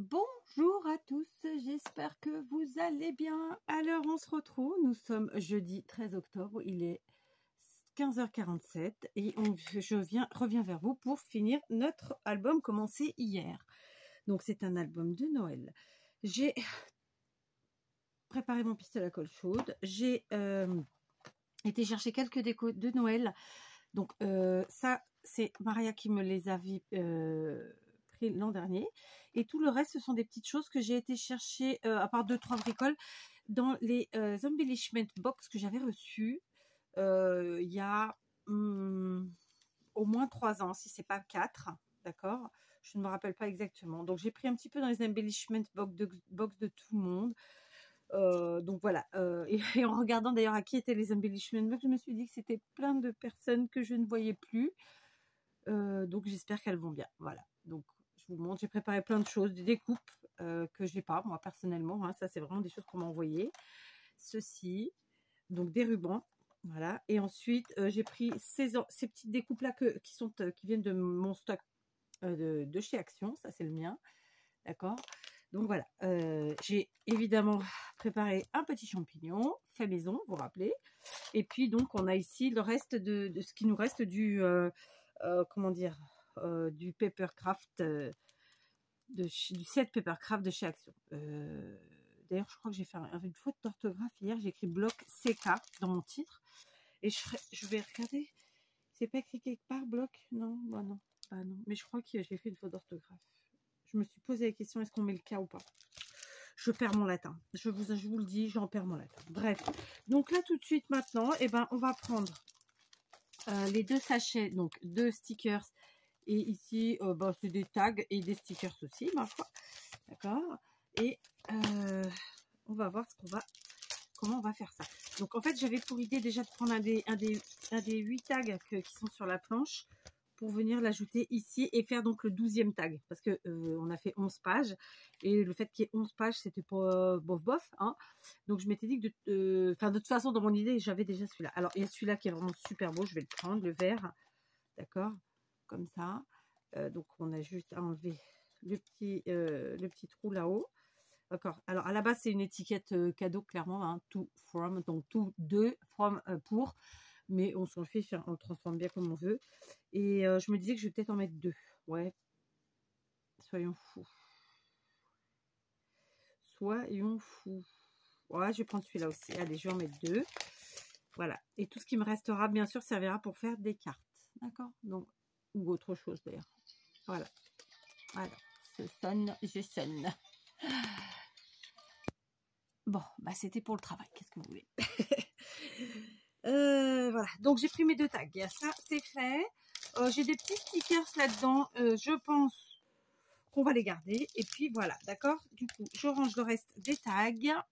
Bonjour à tous, j'espère que vous allez bien. Alors on se retrouve, nous sommes jeudi 13 octobre, il est 15h47 et je reviens vers vous pour finir notre album commencé hier. Donc c'est un album de Noël. J'ai préparé mon pistolet à colle chaude, j'ai été chercher quelques décos de Noël. Donc ça c'est Maria qui me les avait pris l'an dernier, et tout le reste ce sont des petites choses que j'ai été chercher à part 2-3 bricoles dans les embellishment box que j'avais reçues il y a au moins 3 ans, si c'est pas 4, d'accord, je ne me rappelle pas exactement. Donc j'ai pris un petit peu dans les embellishment box de tout le monde. Donc voilà, et en regardant d'ailleurs à qui étaient les embellishment box, je me suis dit que c'était plein de personnes que je ne voyais plus, donc j'espère qu'elles vont bien. Voilà, donc je vous montre, j'ai préparé plein de choses, des découpes que j'ai pas moi personnellement, hein, ça c'est vraiment des choses qu'on m'a envoyées. Ceci, donc des rubans, voilà, et ensuite j'ai pris ces petites découpes là qui viennent de mon stock de chez Action, ça c'est le mien, d'accord. Donc voilà, j'ai évidemment préparé un petit champignon fait maison, vous vous rappelez. Et puis donc on a ici le reste de ce qui nous reste du comment dire, du Papercraft, du set Papercraft de chez Action. D'ailleurs je crois que j'ai fait une faute d'orthographe hier, j'ai écrit bloc CK dans mon titre. Et je vais regarder, c'est pas écrit quelque part bloc, non, bah non, bah non, mais je crois que j'ai fait une faute d'orthographe. Je me suis posé la question, est-ce qu'on met le K ou pas? Je perds mon latin. Je vous le dis, j'en perds mon latin. Bref. Donc là, tout de suite, maintenant, eh ben, on va prendre les 2 sachets, donc 2 stickers. Et ici, bah, c'est des tags et des stickers aussi, ma foi. D'accord. Et on va voir comment on va faire ça. Donc, en fait, j'avais pour idée déjà de prendre un des 8 tags qui sont sur la planche, pour venir l'ajouter ici et faire donc le 12e tag, parce que on a fait 11 pages et le fait qu'il y ait 11 pages c'était pas bof hein. Donc je m'étais dit que de toute façon dans mon idée j'avais déjà celui-là. Alors il y a celui-là qui est vraiment super beau, je vais le prendre, le vert, d'accord, comme ça. Donc on a juste à enlever le petit trou là-haut, d'accord. Alors à la base c'est une étiquette cadeau clairement, hein, to from, donc to de from pour, mais on s'en fiche, on le transforme bien comme on veut. Et je me disais que je vais peut-être en mettre 2. Ouais. Soyons fous. Soyons fous. Ouais, je vais prendre celui-là aussi. Allez, je vais en mettre 2. Voilà. Et tout ce qui me restera, bien sûr, servira pour faire des cartes. D'accord? Donc, ou autre chose d'ailleurs. Voilà. Voilà. Je sonne. Bon, bah c'était pour le travail. Qu'est-ce que vous voulez? Voilà. Donc, j'ai pris mes 2 tags. Ça, c'est fait. J'ai des petits stickers là-dedans, je pense qu'on va les garder. Et puis voilà, d'accord. Du coup, je range le reste des tags.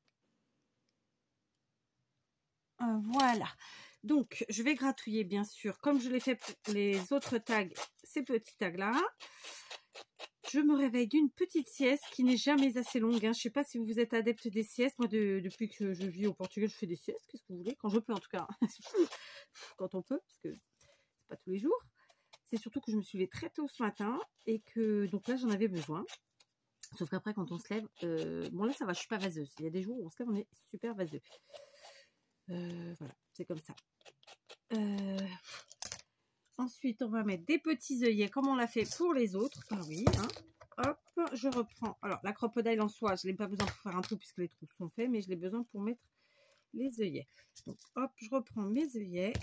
Voilà. Donc, je vais gratouiller, bien sûr, comme je l'ai fait pour les autres tags, ces petits tags-là. Je me réveille d'une petite sieste qui n'est jamais assez longue, hein. Je ne sais pas si vous êtes adepte des siestes. Moi, depuis que je vis au Portugal, je fais des siestes. Qu'est-ce que vous voulez? Quand je peux, en tout cas. Quand on peut, parce que c'est pas tous les jours. C'est surtout que je me suis levée très tôt ce matin et que donc là j'en avais besoin. Sauf qu'après quand on se lève, bon là ça va, je suis pas vaseuse. Il y a des jours où on se lève, on est super vaseux. Voilà, c'est comme ça. Ensuite on va mettre des petits œillets comme on l'a fait pour les autres. Ah oui, hein. Hop, je reprends. Alors la crocodile en soi, je n'ai pas besoin pour faire un trou puisque les trous sont faits, mais je l'ai besoin pour mettre les œillets. Donc hop, je reprends mes œillets.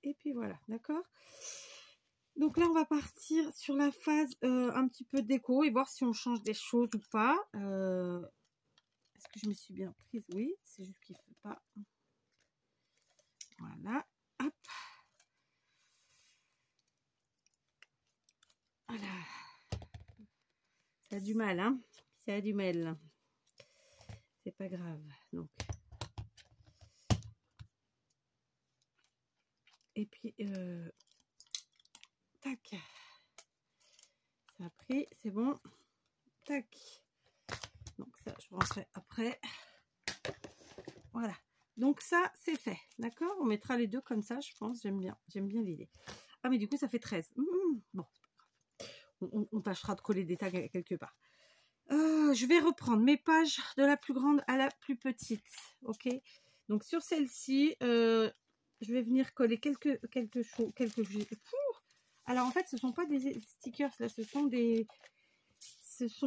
Et puis voilà, d'accord. Donc là, on va partir sur la phase un petit peu déco et voir si on change des choses ou pas. Est-ce que je me suis bien prise? Oui, c'est juste qu'il ne faut pas. Voilà, hop. Voilà. Ça a du mal, hein. Ça a du mal. C'est pas grave, donc. Et puis, tac. Ça a pris, c'est bon. Tac. Donc ça, je rentrerai après. Voilà. Donc ça, c'est fait. D'accord? On mettra les 2 comme ça, je pense. J'aime bien. J'aime bien l'idée. Ah, mais du coup, ça fait 13. Bon. On tâchera de coller des tags quelque part. Je vais reprendre mes pages de la plus grande à la plus petite. Ok. Donc sur celle-ci, je vais venir coller quelque chose. Alors en fait, ce sont pas des stickers là, ce sont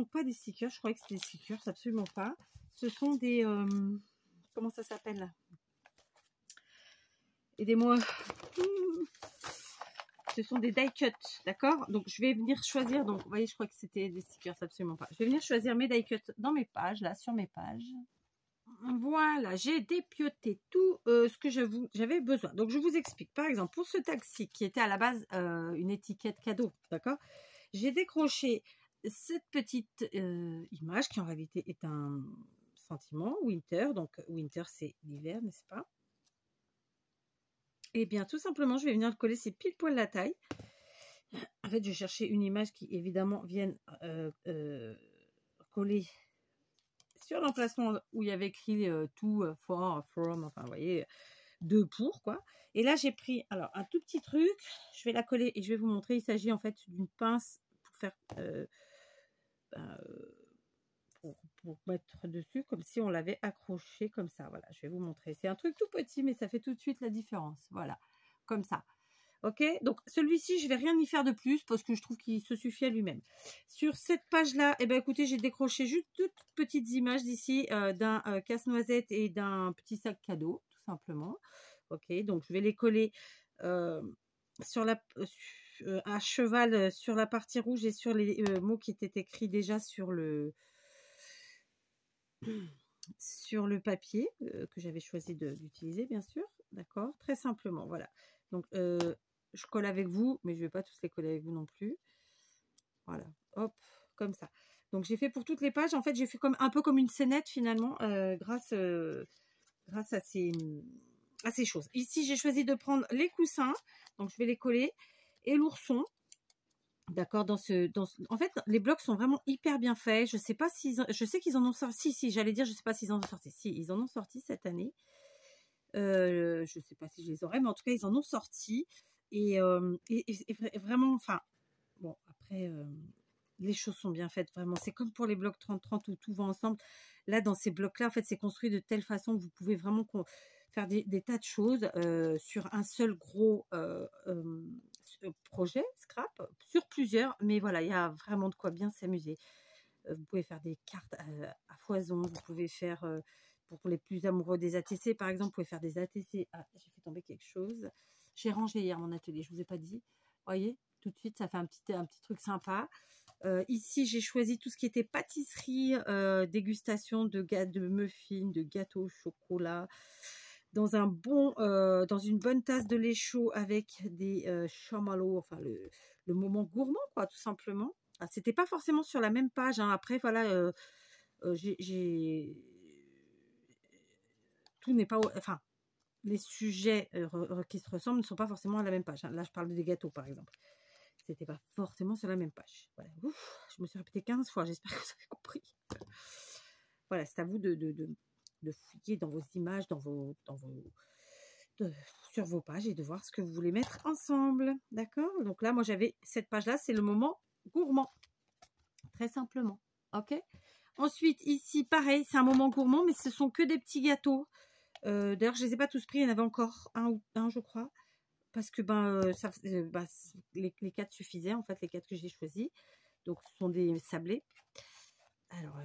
pas des stickers. Je croyais que c'était des stickers, absolument pas. Ce sont des comment ça s'appelle là? Aidez-moi. Ce sont des die cuts, d'accord? Donc je vais venir choisir. Donc vous voyez, je crois que c'était des stickers, absolument pas. Je vais venir choisir mes die cuts dans mes pages, là, sur mes pages. Voilà, j'ai dépioté tout ce que j'avais besoin. Donc je vous explique. Par exemple, pour ce tag-ci qui était à la base une étiquette cadeau, d'accord? J'ai décroché cette petite image qui en réalité est un sentiment winter. Donc winter, c'est l'hiver, n'est-ce pas? Et bien tout simplement, je vais venir coller, c'est pile poil la taille. En fait, je cherchais une image qui évidemment vienne coller sur l'emplacement où il y avait écrit tout, for, from, enfin vous voyez, de pour quoi. Et là j'ai pris alors un tout petit truc, je vais la coller et je vais vous montrer. Il s'agit en fait d'une pince pour faire pour mettre dessus comme si on l'avait accroché comme ça. Voilà, je vais vous montrer. C'est un truc tout petit mais ça fait tout de suite la différence. Voilà, comme ça. Ok, donc celui-ci, je vais rien y faire de plus parce que je trouve qu'il se suffit à lui-même. Sur cette page-là, eh ben, écoutez, j'ai décroché juste deux petites images d'ici d'un casse-noisette et d'un petit sac cadeau, tout simplement. Ok, donc je vais les coller sur à cheval sur la partie rouge et sur les mots qui étaient écrits déjà sur le papier que j'avais choisi d'utiliser, bien sûr. D'accord, très simplement, voilà. Donc, je colle avec vous, mais je ne vais pas tous les coller avec vous non plus. Voilà, hop, comme ça. Donc, j'ai fait pour toutes les pages. En fait, j'ai fait un peu comme une scénette, finalement, grâce à ces choses. Ici, j'ai choisi de prendre les coussins. Donc, je vais les coller. Et l'ourson. D'accord, en fait, les blocs sont vraiment hyper bien faits. Je sais pas je sais qu'ils en ont sorti. Si, j'allais dire, je sais pas s'ils en ont sorti. Si, ils en ont sorti cette année. Je sais pas si je les aurai, mais en tout cas, ils en ont sorti. Et vraiment, enfin, bon, après, les choses sont bien faites, vraiment. C'est comme pour les blocs 30-30 où tout va ensemble. Là, dans ces blocs-là, en fait, c'est construit de telle façon que vous pouvez vraiment faire des tas de choses sur un seul gros projet, scrap, sur plusieurs. Mais voilà, il y a vraiment de quoi bien s'amuser. Vous pouvez faire des cartes à foison. Vous pouvez faire, pour les plus amoureux des ATC, par exemple, vous pouvez faire des ATC. Ah, j'ai fait tomber quelque chose. J'ai rangé hier mon atelier, je ne vous ai pas dit. Vous voyez, tout de suite, ça fait un petit truc sympa. Ici, j'ai choisi tout ce qui était pâtisserie, dégustation de muffins, de gâteaux au chocolat, dans une bonne tasse de lait chaud avec des chamallows, enfin le moment gourmand, quoi, tout simplement. Ah, c'était pas forcément sur la même page, hein. Après, voilà, tout n'est pas, enfin, les sujets qui se ressemblent ne sont pas forcément à la même page, hein. Là, je parle des gâteaux, par exemple. C'était pas forcément sur la même page. Voilà. Ouf, je me suis répétée 15 fois. J'espère que vous avez compris. Voilà, c'est à vous de fouiller dans vos images, sur vos pages et de voir ce que vous voulez mettre ensemble. D'accord? Donc là, moi, j'avais cette page-là. C'est le moment gourmand. Très simplement. OK? Ensuite, ici, pareil, c'est un moment gourmand, mais ce sont que des petits gâteaux. D'ailleurs, je ne les ai pas tous pris. Il y en avait encore un, je crois. Parce que les 4 suffisaient, en fait, les 4 que j'ai choisis. Donc, ce sont des sablés. Alors,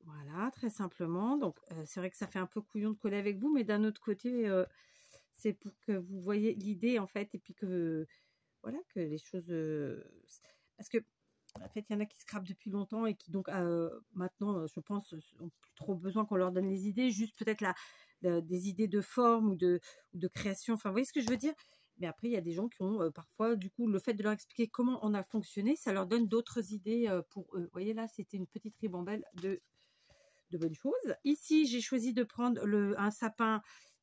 voilà, très simplement. Donc, c'est vrai que ça fait un peu couillon de coller avec vous, mais d'un autre côté, c'est pour que vous voyez l'idée, en fait, et puis que, voilà, que les choses... parce que, en fait, il y en a qui scrapent depuis longtemps et qui, donc, maintenant, je pense, n'ont plus trop besoin qu'on leur donne les idées, juste peut-être des idées de forme ou de création. Enfin, vous voyez ce que je veux dire? Mais après, il y a des gens qui ont parfois, du coup, le fait de leur expliquer comment on a fonctionné, ça leur donne d'autres idées pour eux. Vous voyez, là, c'était une petite ribambelle de bonnes choses. Ici, j'ai choisi de prendre un sapin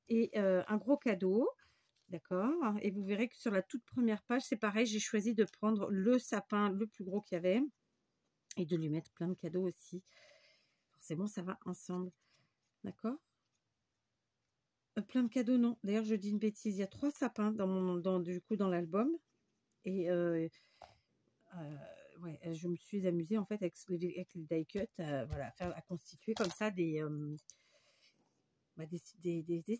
et un gros cadeau. D'accord? Et vous verrez que sur la toute première page, c'est pareil, j'ai choisi de prendre le sapin le plus gros qu'il y avait et de lui mettre plein de cadeaux aussi. Forcément, ça va ensemble. D'accord? Plein de cadeaux, non. D'ailleurs, je dis une bêtise. Il y a 3 sapins du coup dans l'album. Et ouais, je me suis amusée en fait avec les die cut, voilà, à constituer comme ça des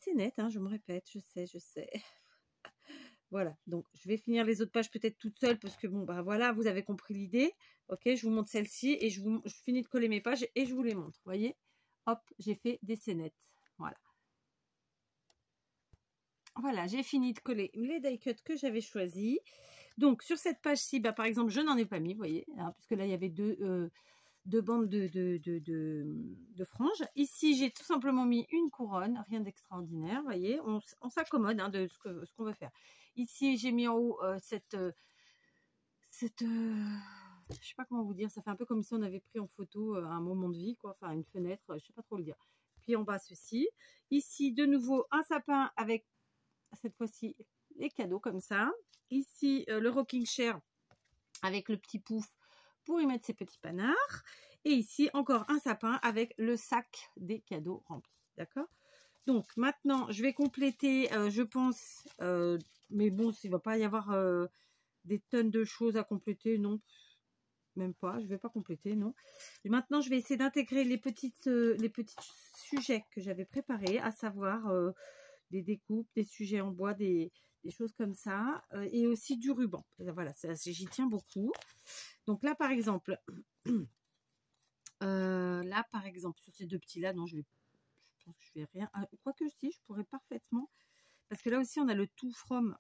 scénettes, hein, je me répète, je sais. Voilà, donc je vais finir les autres pages peut-être toute seule parce que bon, bah voilà, vous avez compris l'idée. Ok, je vous montre celle-ci et je finis de coller mes pages et je vous les montre. Vous voyez, hop, j'ai fait des scénettes. Voilà. Voilà, j'ai fini de coller les die cuts que j'avais choisis. Donc sur cette page-ci, bah, par exemple, je n'en ai pas mis, vous voyez, hein, puisque là il y avait deux bandes de franges. Ici, j'ai tout simplement mis une couronne, rien d'extraordinaire, vous voyez, on s'accommode hein, de ce qu'on veut faire. Ici, j'ai mis en haut je sais pas comment vous dire, ça fait un peu comme si on avait pris en photo un moment de vie, quoi, enfin une fenêtre, je sais pas trop le dire. Puis en bas, ceci. Ici, de nouveau, un sapin avec, cette fois-ci, les cadeaux comme ça. Ici, le rocking chair avec le petit pouf pour y mettre ses petits panards. Et ici, encore un sapin avec le sac des cadeaux remplis. D'accord? Donc, maintenant, je vais compléter, je pense, mais bon, il ne va pas y avoir des tonnes de choses à compléter, non, même pas, je ne vais pas compléter, non. Et maintenant, je vais essayer d'intégrer les petits sujets que j'avais préparés, à savoir des découpes, des sujets en bois, des choses comme ça, et aussi du ruban. Voilà, j'y tiens beaucoup. Donc là, par exemple, sur ces deux petits-là, non, je pense que je vais rien. Quoique si, je pourrais parfaitement, parce que là aussi, on a le tout from,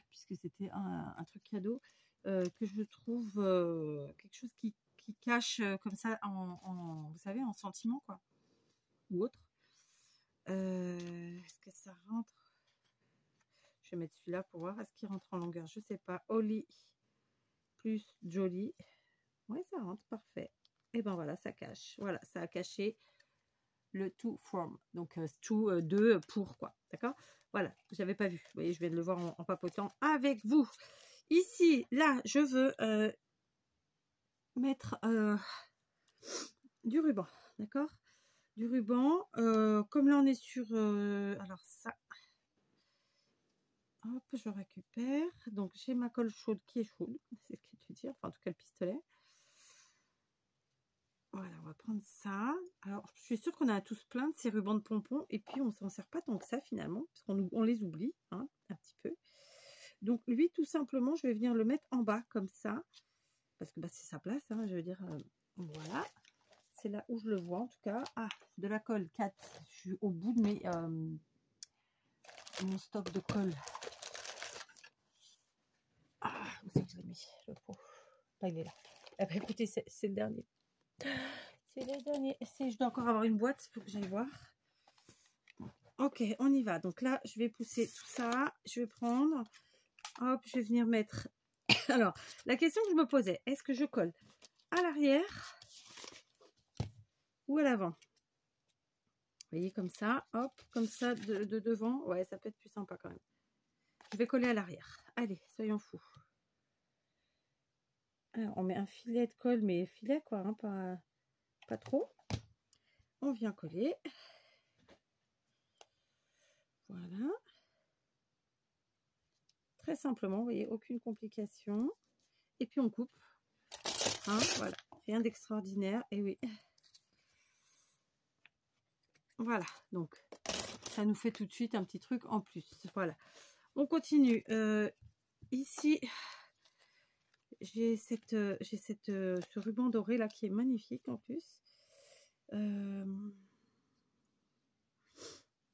puisque c'était un truc cadeau, que je trouve quelque chose qui cache comme ça, vous savez, en sentiment, quoi, ou autre. Est-ce que ça rentre? Je vais mettre celui-là pour voir. Est-ce qu'il rentre en longueur? Je sais pas. Holly plus Jolie. Ouais, ça rentre. Parfait. Et ben voilà, ça cache. Voilà, ça a caché le to from. Donc, to de pour, quoi. D'accord? Voilà, j'avais pas vu. Vous voyez, je viens de le voir en papotant avec vous. Ici, là, je veux mettre du ruban. D'accord? Du ruban. Comme là, on est sur... alors, ça... Hop, je récupère. Donc, j'ai ma colle chaude qui est chaude. C'est ce que tu dis. Enfin, en tout cas, le pistolet. Voilà, on va prendre ça. Alors, je suis sûre qu'on a tous plein de ces rubans de pompons. Et puis, on ne s'en sert pas tant que ça, finalement. Parce qu'on les oublie, hein, un petit peu. Donc, lui, tout simplement, je vais venir le mettre en bas, comme ça. Parce que bah, c'est sa place, hein, je veux dire. Voilà. C'est là où je le vois, en tout cas. Ah, de la colle 4. Je suis au bout de mon stock de colle. Ah, où c'est que je l'ai mis, le pot? Là, il est là. Ah, bah, écoutez, c'est le dernier. C'est le dernier. Je dois encore avoir une boîte, il faut que j'aille voir. Ok, on y va. Donc là, je vais pousser tout ça. Je vais prendre. Hop, je vais venir mettre. Alors, la question que je me posais, est-ce que je colle à l'arrière ou à l'avant? Vous voyez, comme ça. Hop, comme ça, de devant. Ouais, ça peut être plus sympa quand même. Je vais coller à l'arrière. Allez, soyons fous. Alors, on met un filet de colle, mais filet quoi, hein, pas trop. On vient coller. Voilà. Très simplement, vous voyez, aucune complication. Et puis on coupe. Hein, voilà, rien d'extraordinaire. Et oui. Voilà, donc ça nous fait tout de suite un petit truc en plus. Voilà. On continue. Ici, j'ai ce ruban doré là qui est magnifique en plus.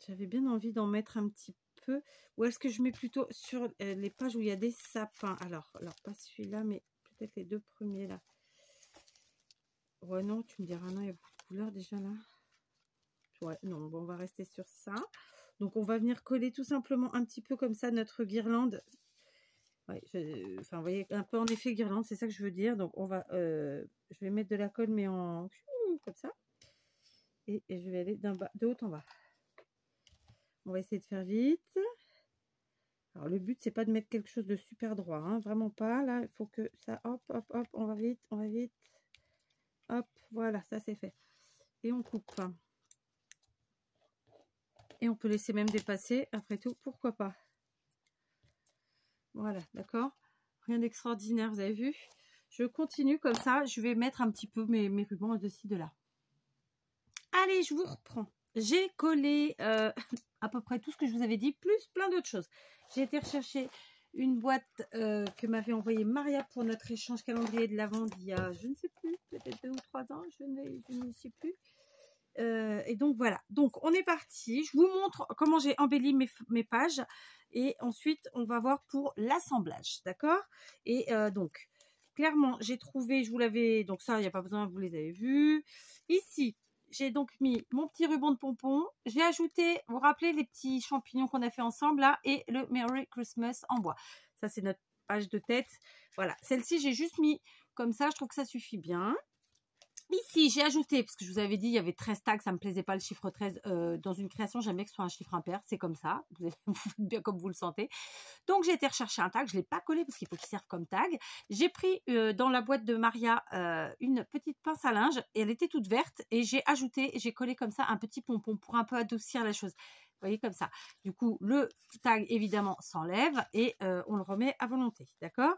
J'avais bien envie d'en mettre un petit peu. Ou est-ce que je mets plutôt sur les pages où il y a des sapins? Alors pas celui-là, mais peut-être les deux premiers là. Ouais, non, tu me diras non, il y a beaucoup de couleurs déjà là. Ouais, non, bon, on va rester sur ça. Donc, on va venir coller tout simplement un petit peu comme ça notre guirlande. Ouais, enfin, vous voyez, un peu en effet guirlande, c'est ça que je veux dire. Donc, je vais mettre de la colle, mais comme ça. Et je vais aller de haut en bas. On va essayer de faire vite. Alors, le but, c'est pas de mettre quelque chose de super droit, hein, vraiment pas. Là, il faut que ça, hop, hop, hop, on va vite, on va vite. Hop, voilà, ça c'est fait. Et on coupe. Et on peut laisser même dépasser, après tout, pourquoi pas. Voilà, d'accord. rien d'extraordinaire, vous avez vu. Je continue comme ça, je vais mettre un petit peu mes rubans de ci, de là. Allez, je vous reprends. J'ai collé à peu près tout ce que je vous avais dit, plus plein d'autres choses. J'ai été rechercher une boîte que m'avait envoyée Maria pour notre échange calendrier de l'Avent il y a, je ne sais plus, peut-être 2 ou 3 ans, je ne sais plus. Et donc voilà, donc on est parti. Je vous montre comment j'ai embelli mes pages et ensuite on va voir pour l'assemblage, d'accord? Et donc clairement j'ai trouvé, je vous l'avais, donc ça il n'y a pas besoin, vous les avez vus. Ici j'ai donc mis mon petit ruban de pompon, j'ai ajouté, vous vous rappelez les petits champignons qu'on a fait ensemble là, et le Merry Christmas en bois. Ça c'est notre page de tête, voilà. Celle-ci j'ai juste mis comme ça, je trouve que ça suffit bien. Ici, j'ai ajouté, parce que je vous avais dit, il y avait 13 tags, ça ne me plaisait pas le chiffre 13. Dans une création, j'aime bien que ce soit un chiffre impair, c'est comme ça, vous faites bien comme vous le sentez. Donc, j'ai été rechercher un tag, je ne l'ai pas collé parce qu'il faut qu'il serve comme tag. J'ai pris dans la boîte de Maria une petite pince à linge, et elle était toute verte, et j'ai ajouté, j'ai collé comme ça un petit pompon pour un peu adoucir la chose. Vous voyez, comme ça. Du coup, le tag, évidemment, s'enlève et on le remet à volonté. D'accord?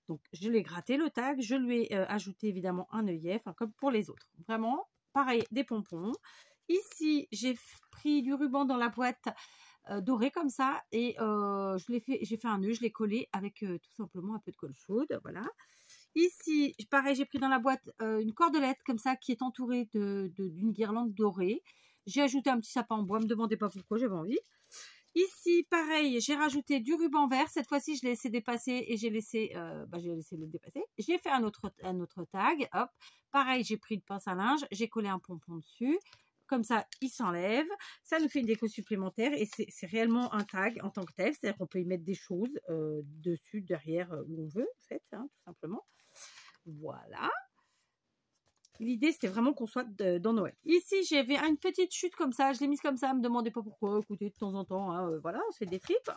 Donc, je l'ai gratté, le tag. Je lui ai ajouté, évidemment, un œillet, enfin, comme pour les autres. Vraiment, pareil, des pompons. Ici, j'ai pris du ruban dans la boîte doré comme ça et j'ai fait un nœud, je l'ai collé avec tout simplement un peu de colle chaude. Voilà. Ici, pareil, j'ai pris dans la boîte une cordelette comme ça qui est entourée d'une guirlande dorée. J'ai ajouté un petit sapin en bois, ne me demandez pas pourquoi, j'avais envie. Ici, pareil, j'ai rajouté du ruban vert. Cette fois-ci, je l'ai laissé dépasser et j'ai laissé le dépasser. J'ai fait un autre tag. Hop. Pareil, j'ai pris une pince à linge, j'ai collé un pompon dessus. Comme ça, il s'enlève. Ça nous fait une déco supplémentaire et c'est réellement un tag en tant que tel. C'est-à-dire qu'on peut y mettre des choses dessus, derrière, où on veut, en fait, hein, tout simplement. Voilà. L'idée, c'était vraiment qu'on soit dans Noël. Ici, j'avais une petite chute comme ça. Je l'ai mise comme ça. Ne me demandez pas pourquoi. Écoutez, de temps en temps, hein, voilà, on se fait des tripes.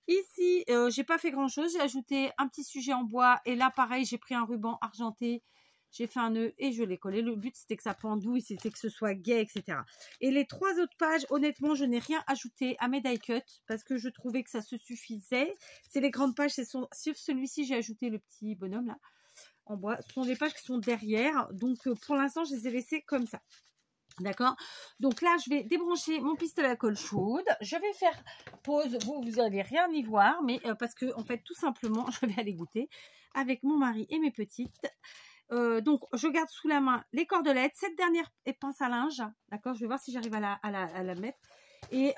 Ici, j'ai pas fait grand-chose. J'ai ajouté un petit sujet en bois. Et là, pareil, j'ai pris un ruban argenté. J'ai fait un nœud et je l'ai collé. Le but, c'était que ça pendouille, c'était que ce soit gai, etc. Et les 3 autres pages, honnêtement, je n'ai rien ajouté à mes die cut parce que je trouvais que ça se suffisait. C'est les grandes pages. Sauf celui-ci, j'ai ajouté le petit bonhomme là. En bois, ce sont des pages qui sont derrière, donc pour l'instant je les ai laissées comme ça, d'accord. Donc là je vais débrancher mon pistolet à colle chaude, je vais faire pause, vous allez rien y voir, mais parce que en fait tout simplement je vais aller goûter avec mon mari et mes petites. Donc je garde sous la main les cordelettes, cette dernière pince à linge, d'accord, je vais voir si j'arrive à la mettre, et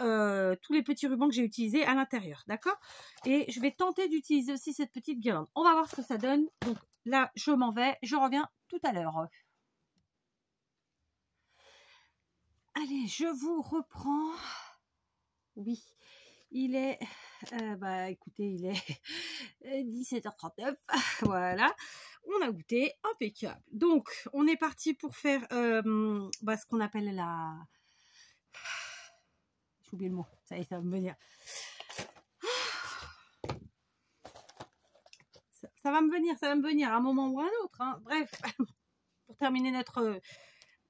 tous les petits rubans que j'ai utilisés à l'intérieur, d'accord. Et je vais tenter d'utiliser aussi cette petite guirlande, on va voir ce que ça donne. Donc là je m'en vais, je reviens tout à l'heure. Allez, je vous reprends. Oui, il est écoutez, il est 17h39. Voilà, on a goûté, impeccable. Donc on est parti pour faire ce qu'on appelle la... J'ai oublié le mot, ça va me venir. Ça va me venir à un moment ou à un autre, hein. Bref, pour terminer notre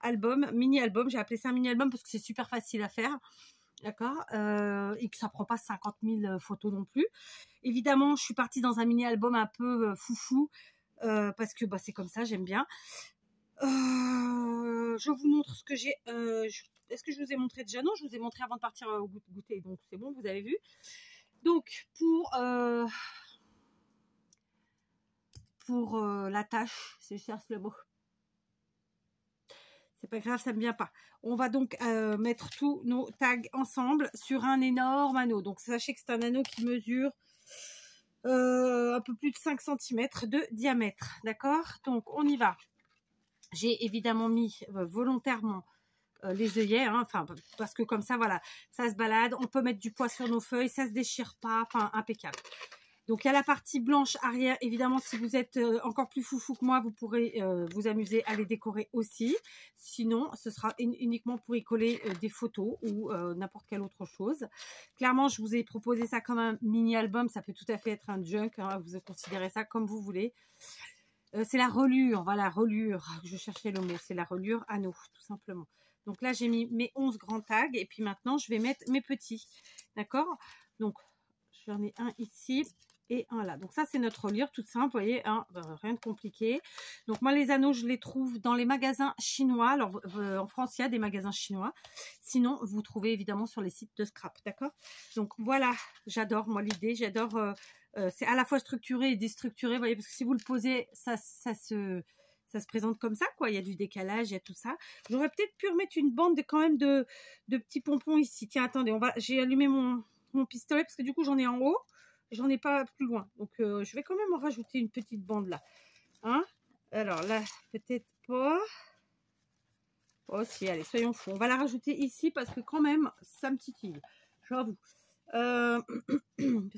album, mini-album, j'ai appelé ça un mini-album parce que c'est super facile à faire, d'accord, et que ça prend pas 50 000 photos non plus. Évidemment, je suis partie dans un mini-album un peu foufou, parce que c'est comme ça, j'aime bien. Je vous montre ce que j'ai. Est-ce que je vous ai montré déjà? Non, je vous ai montré avant de partir au goûter, donc c'est bon, vous avez vu. Donc, pour la tâche, si je cherche le mot. C'est pas grave, ça me vient pas. On va donc mettre tous nos tags ensemble sur un énorme anneau. Donc, sachez que c'est un anneau qui mesure un peu plus de 5 cm de diamètre. D'accord? Donc, on y va. J'ai évidemment mis volontairement les œillets, hein, parce que comme ça, voilà, ça se balade. On peut mettre du poids sur nos feuilles, ça se déchire pas, enfin, impeccable. Donc, il y a la partie blanche arrière. Évidemment, si vous êtes encore plus foufou que moi, vous pourrez vous amuser à les décorer aussi. Sinon, ce sera uniquement pour y coller des photos ou n'importe quelle autre chose. Clairement, je vous ai proposé ça comme un mini-album. Ça peut tout à fait être un junk, hein, vous considérez ça comme vous voulez. C'est la reliure, voilà, reliure. Je cherchais le mot, c'est la reliure anneau, tout simplement. Donc là, j'ai mis mes 11 grands tags et puis maintenant, je vais mettre mes petits. D'accord? Donc, j'en ai un ici et un là. Donc ça, c'est notre reliure toute simple, vous voyez, hein, rien de compliqué. Donc moi, les anneaux, je les trouve dans les magasins chinois. Alors, en France, il y a des magasins chinois. Sinon, vous trouvez évidemment sur les sites de scrap, d'accord? Donc voilà, j'adore, moi, l'idée. J'adore, c'est à la fois structuré et déstructuré, vous voyez, parce que si vous le posez, ça se présente comme ça, quoi. Il y a du décalage, il y a tout ça. J'aurais peut-être pu remettre une bande quand même de petits pompons ici. Tiens, attendez, j'ai allumé mon pistolet parce que du coup, j'en ai en haut. J'en ai pas plus loin. Donc, je vais quand même en rajouter une petite bande là. Hein? Alors là, peut-être pas. Oh si, allez, soyons fous. On va la rajouter ici parce que quand même, ça me titille. J'avoue. Parce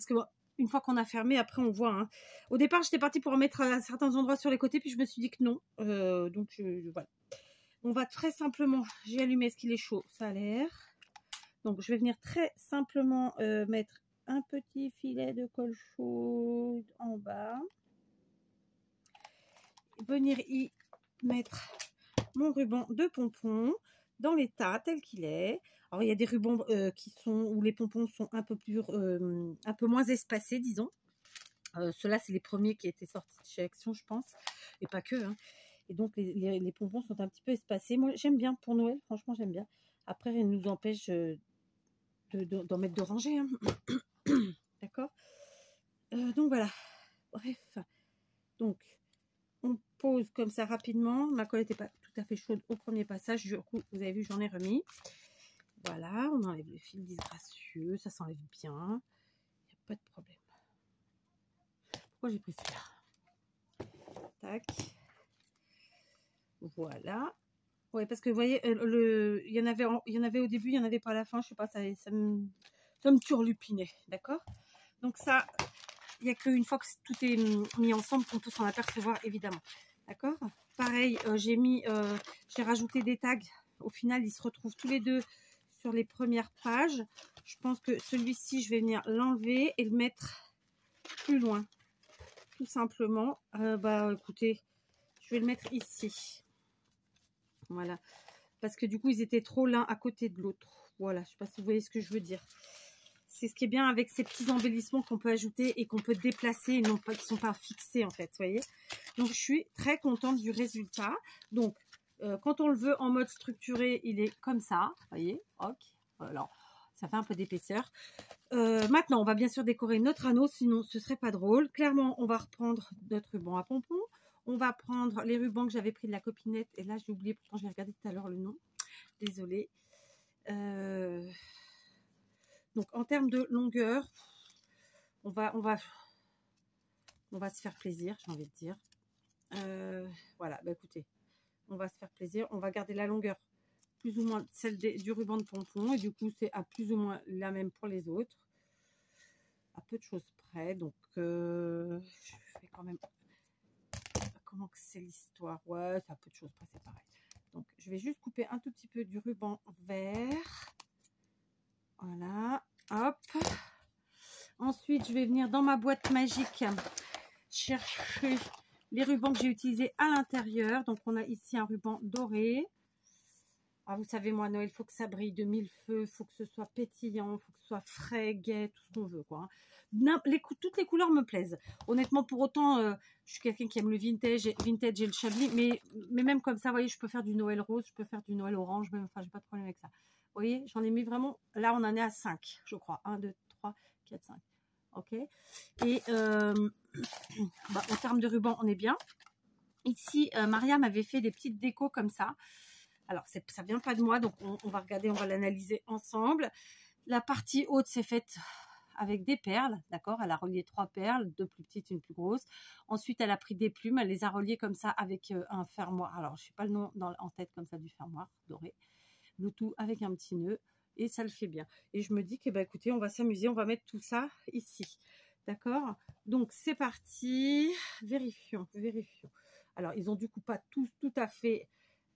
que bon, une fois qu'on a fermé, après on voit. Hein. Au départ, j'étais partie pour en mettre à certains endroits sur les côtés, puis je me suis dit que non. Donc, voilà. On va très simplement, j'ai allumé, est-ce qu'il est chaud? Ça a l'air. Donc, je vais venir très simplement mettre un petit filet de colle chaude en bas. Venir y mettre mon ruban de pompons dans l'état tel qu'il est. Alors, il y a des rubans où les pompons sont un peu moins espacés, disons. Ceux-là, c'est les premiers qui étaient sortis de chez Action, je pense. Et pas que. Hein. Et donc, les pompons sont un petit peu espacés. Moi, j'aime bien pour Noël. Franchement, j'aime bien. Après, rien ne nous empêche d'en mettre de rangées. Hein. D'accord. Donc, voilà. Bref. Donc, on pose comme ça rapidement. Ma colle n'était pas tout à fait chaude au premier passage. Du coup, vous avez vu, j'en ai remis. Voilà. On enlève le fil disgracieux. Ça s'enlève bien. Il n'y a pas de problème. Pourquoi j'ai pris celui-là? Tac. Voilà. Ouais, parce que vous voyez, il y en avait au début, il n'y en avait pas à la fin. Je sais pas, ça me turlupinait. D'accord? Donc ça, il n'y a qu'une fois que tout est mis ensemble qu'on peut s'en apercevoir, évidemment. D'accord? Pareil, j'ai rajouté des tags. Au final, ils se retrouvent tous les deux sur les premières pages. Je pense que celui-ci, je vais venir l'enlever et le mettre plus loin. Tout simplement. Écoutez, je vais le mettre ici. Voilà. Parce que du coup, ils étaient trop l'un à côté de l'autre. Voilà. Je ne sais pas si vous voyez ce que je veux dire. C'est ce qui est bien avec ces petits embellissements qu'on peut ajouter et qu'on peut déplacer et non pas, qui ne sont pas fixés en fait. Vous voyez. Donc, je suis très contente du résultat. Donc, quand on le veut en mode structuré, il est comme ça. Vous voyez. Ok. Alors, ça fait un peu d'épaisseur. Maintenant, on va bien sûr décorer notre anneau, sinon ce serait pas drôle. Clairement, on va reprendre notre ruban à pompons. On va prendre les rubans que j'avais pris de la copinette. Et là, j'ai oublié, pourtant j'ai regardé tout à l'heure le nom. Désolée. Donc, en termes de longueur, on va se faire plaisir, j'ai envie de dire. Voilà, écoutez, on va se faire plaisir. On va garder la longueur plus ou moins celle du ruban de pompon. Et du coup, c'est à plus ou moins la même pour les autres. À peu de choses près. Donc, je fais quand même... Comment que c'est l'histoire? Ouais, c'est à peu de choses près, c'est pareil. Donc, je vais juste couper un tout petit peu du ruban vert. Voilà, hop. Ensuite, je vais venir dans ma boîte magique chercher les rubans que j'ai utilisés à l'intérieur. Donc, on a ici un ruban doré. Ah, vous savez, moi, Noël, il faut que ça brille de mille feux, il faut que ce soit pétillant, il faut que ce soit frais, gai, tout ce qu'on veut, quoi. Toutes les couleurs me plaisent. Honnêtement, pour autant, je suis quelqu'un qui aime le vintage et le chablis, mais même comme ça, vous voyez, je peux faire du Noël rose, je peux faire du Noël orange, même, enfin, j'ai pas de problème avec ça. Vous voyez, j'en ai mis vraiment, là, on en est à 5, je crois. 1, 2, 3, 4, 5. Ok. Et en termes de ruban, on est bien. Ici, Maria m'avait fait des petites décos comme ça. Alors, ça vient pas de moi, donc on va regarder, on va l'analyser ensemble. La partie haute, c'est faite avec des perles, d'accord? Elle a relié 3 perles, 2 plus petites, une plus grosse. Ensuite, elle a pris des plumes, elle les a reliées comme ça avec un fermoir. Alors, je sais pas le nom en tête comme ça du fermoir doré. Le tout avec un petit nœud et ça le fait bien. Et je me dis que, écoutez, on va s'amuser, on va mettre tout ça ici, d'accord? Donc, c'est parti. Vérifions. Alors, ils ont du coup pas tous tout à fait...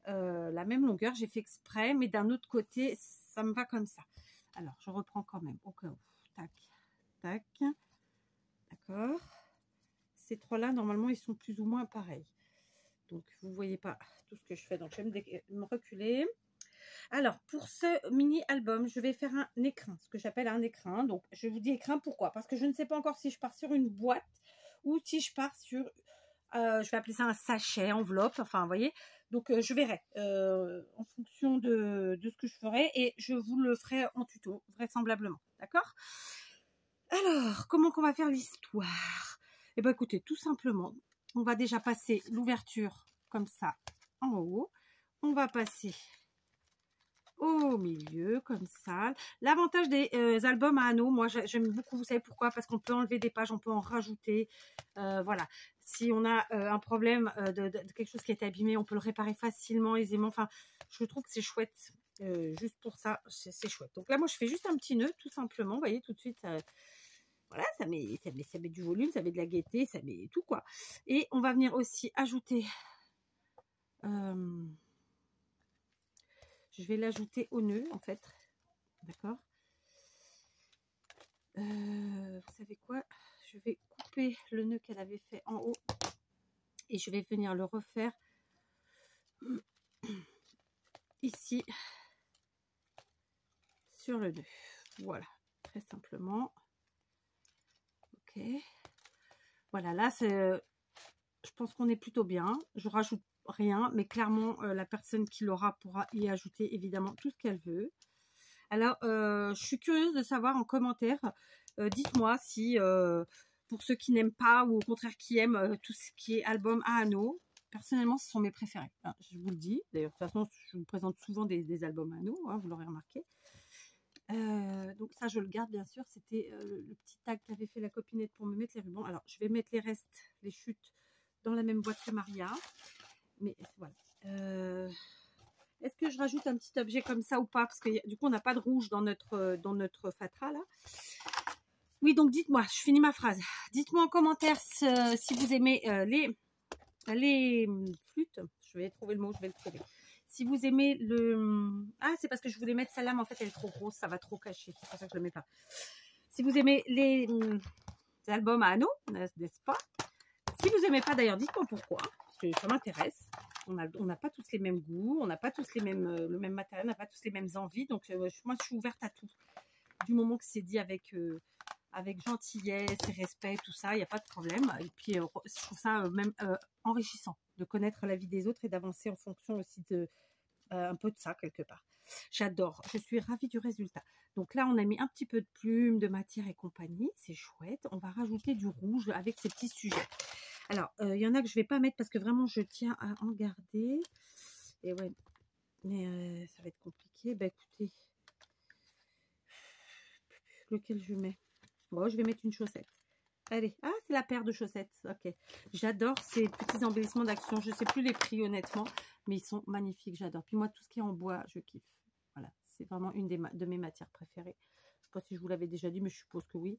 la même longueur, j'ai fait exprès, mais d'un autre côté, ça me va comme ça. Alors, je reprends quand même au cas où. Tac, tac. D'accord. Ces 3-là, normalement, ils sont plus ou moins pareils. Donc, vous ne voyez pas tout ce que je fais. Donc, je vais me reculer. Alors, pour ce mini-album, je vais faire un écrin, ce que j'appelle un écrin. Donc, je vous dis écrin, pourquoi? Parce que je ne sais pas encore si je pars sur une boîte ou si je pars sur, je vais appeler ça un sachet, enveloppe, enfin, vous voyez. Donc, je verrai en fonction de ce que je ferai et je vous le ferai en tuto, vraisemblablement. D'accord? Alors, comment qu'on va faire l'histoire? Eh bien, écoutez, tout simplement, on va déjà passer l'ouverture comme ça en haut. On va passer au milieu comme ça. L'avantage des albums à anneaux, moi j'aime beaucoup, vous savez pourquoi? Parce qu'on peut enlever des pages, on peut en rajouter. Voilà, si on a un problème de quelque chose qui est abîmé, on peut le réparer facilement, aisément. Enfin, je trouve que c'est chouette. Juste pour ça, c'est chouette. Donc là, moi, je fais juste un petit nœud, tout simplement. Vous voyez, tout de suite, voilà, ça met du volume, ça met de la gaieté, ça met tout, quoi. Et on va venir aussi ajouter... je vais l'ajouter au nœud, en fait. D'accord. Vous savez quoi? Je vais couper le nœud qu'elle avait fait en haut. Et je vais venir le refaire ici. Sur le nœud. Voilà. Très simplement. Ok. Voilà, là, je pense qu'on est plutôt bien. Je rajoute rien, mais clairement, la personne qui l'aura pourra y ajouter évidemment tout ce qu'elle veut. Alors, je suis curieuse de savoir en commentaire, dites-moi si, pour ceux qui n'aiment pas ou au contraire qui aiment tout ce qui est album à anneaux, personnellement, ce sont mes préférés. Hein, je vous le dis. D'ailleurs, de toute façon, je vous présente souvent des albums à anneaux, hein, vous l'aurez remarqué. Donc ça, je le garde bien sûr. C'était le petit tag qu'avait fait la copinette pour me mettre les rubans. Alors, je vais mettre les restes, les chutes, dans la même boîte que Maria. Mais voilà. Est-ce que je rajoute un petit objet comme ça ou pas? Parce que du coup, on n'a pas de rouge dans notre fatra là. Oui, donc dites-moi, je finis ma phrase. Dites-moi en commentaire si vous aimez les flûtes. Je vais trouver le mot, je vais le trouver. Si vous aimez le... Ah, c'est parce que je voulais mettre celle-là, mais en fait, elle est trop grosse, ça va trop cacher. C'est pour ça que je ne le mets pas. Si vous aimez les albums à anneaux, n'est-ce pas? Si vous n'aimez pas, d'ailleurs, dites-moi pourquoi. Parce que ça m'intéresse. On n'a pas tous les mêmes goûts, on n'a pas tous le même matériel, on n'a pas tous les mêmes envies. Donc, moi, je suis ouverte à tout. Du moment que c'est dit avec gentillesse et respect, tout ça, il n'y a pas de problème. Et puis, je trouve ça même enrichissant de connaître la vie des autres et d'avancer en fonction aussi de un peu de ça, quelque part. J'adore. Je suis ravie du résultat. Donc là, on a mis un petit peu de plumes, de matière et compagnie. C'est chouette. On va rajouter du rouge avec ces petits sujets. Alors, il y en a que je ne vais pas mettre parce que vraiment, je tiens à en garder. Et ouais, mais ça va être compliqué. Bah écoutez, lequel je mets? Bon, je vais mettre une chaussette. Allez, ah, c'est la paire de chaussettes. Ok, j'adore ces petits embellissements d'action. Je ne sais plus les prix honnêtement, mais ils sont magnifiques. J'adore. Puis moi, tout ce qui est en bois, je kiffe. Voilà, c'est vraiment une de mes matières préférées. Je ne sais pas si je vous l'avais déjà dit, mais je suppose que oui.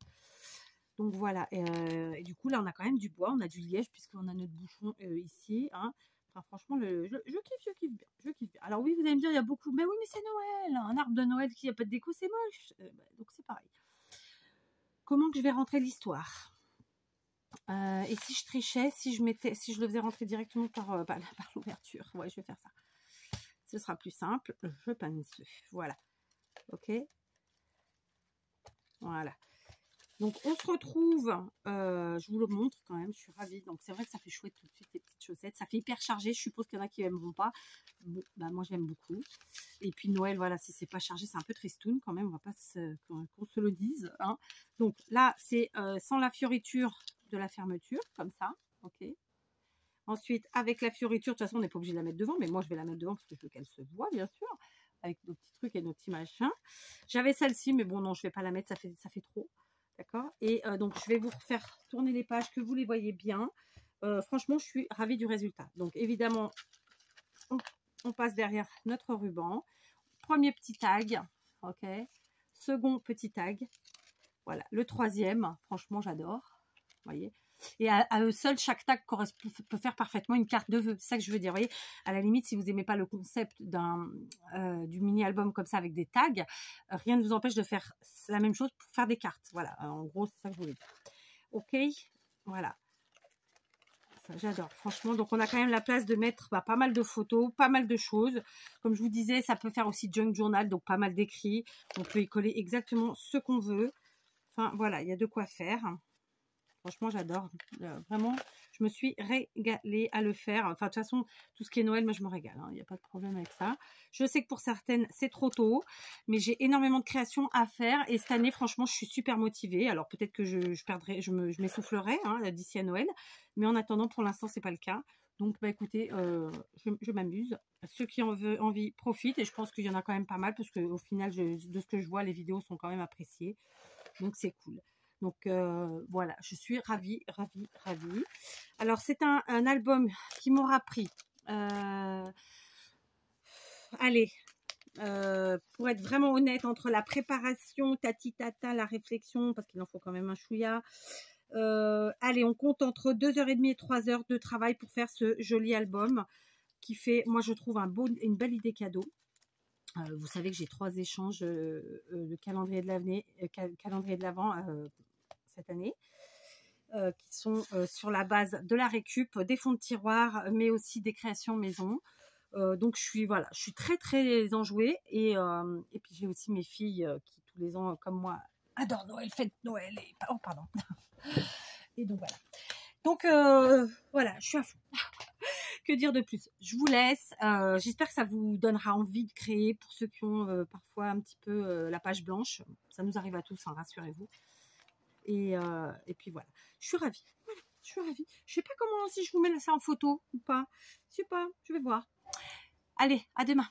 Donc voilà. Et du coup, là, on a quand même du bois, on a du liège puisqu'on a notre bouchon ici. Hein. Enfin, franchement, je kiffe bien. Je kiffe bien. Alors oui, vous allez me dire, il y a beaucoup. Mais oui, mais c'est Noël. Un arbre de Noël qui n'a pas de déco, c'est moche. Donc c'est pareil. Comment que je vais rentrer l'histoire? Et si je trichais, si je le faisais rentrer directement par l'ouverture, ouais, je vais faire ça. Ce sera plus simple. Je pense. Voilà. Ok. Voilà. Donc on se retrouve. Je vous le montre quand même. Je suis ravie. Donc c'est vrai que ça fait chouette tout de suite les petites chaussettes. Ça fait hyper chargé. Je suppose qu'il y en a qui n'aimeront pas. Bon, bah moi j'aime beaucoup. Et puis Noël, voilà, si c'est pas chargé, c'est un peu tristoun quand même. On va pas qu'on se le dise. Hein. Donc là, c'est sans la fioriture de la fermeture, comme ça, ok. Ensuite, avec la fioriture, de toute façon, on n'est pas obligé de la mettre devant, mais moi, je vais la mettre devant parce que je veux qu'elle se voit, bien sûr, avec nos petits trucs et nos petits machins. J'avais celle-ci, mais bon, non, je vais pas la mettre, ça fait trop, d'accord. Et donc, je vais vous faire tourner les pages, que vous les voyez bien. Franchement, je suis ravie du résultat. Donc, évidemment, on passe derrière notre ruban. Premier petit tag, ok. Second petit tag. Voilà, le troisième, franchement, j'adore. Vous voyez, et à eux seuls, chaque tag peut faire parfaitement une carte de vœux. C'est ça que je veux dire. Vous voyez, à la limite, si vous n'aimez pas le concept du mini-album comme ça avec des tags, rien ne vous empêche de faire la même chose pour faire des cartes. Voilà, en gros, c'est ça que je voulais dire. Ok, voilà. ça, j'adore, franchement. Donc, on a quand même la place de mettre pas mal de photos, pas mal de choses. Comme je vous disais, ça peut faire aussi junk journal, donc pas mal d'écrits. On peut y coller exactement ce qu'on veut. Enfin, voilà, il y a de quoi faire. Franchement, j'adore. Vraiment, je me suis régalée à le faire. Enfin, de toute façon, tout ce qui est Noël, moi, je me régale. Il n'y a pas de problème avec ça. Je sais que pour certaines, c'est trop tôt. Mais j'ai énormément de créations à faire. Et cette année, franchement, je suis super motivée. Alors, peut-être que je perdrai, je m'essoufflerai d'ici à Noël. Mais en attendant, pour l'instant, c'est pas le cas. Donc, bah, écoutez, je m'amuse. Ceux qui en veulent envie profitent. Et je pense qu'il y en a quand même pas mal. Parce qu'au final, de ce que je vois, les vidéos sont quand même appréciées. Donc, c'est cool. Donc voilà, je suis ravie. Alors c'est un album qui m'aura pris, allez, pour être vraiment honnête, entre la préparation, tati-tata, la réflexion, parce qu'il en faut quand même un chouïa. Allez, on compte entre 2h30 et 3h de travail pour faire ce joli album qui fait, moi je trouve une belle idée cadeau. Vous savez que j'ai 3 échanges de calendrier de l'Avent cette année, qui sont sur la base de la récup, des fonds de tiroir, mais aussi des créations maison. Donc je suis très enjouée et puis j'ai aussi mes filles qui tous les ans, comme moi, adorent Noël, fête Noël et pardon. Et donc voilà. Donc voilà, je suis à fond. Que dire de plus? Je vous laisse. J'espère que ça vous donnera envie de créer pour ceux qui ont parfois un petit peu la page blanche. Ça nous arrive à tous, hein, rassurez-vous. Et puis voilà. Je suis ravie. Voilà, je suis ravie. Je sais pas comment, si je vous mets ça en photo ou pas. Je sais pas, je vais voir. Allez, à demain.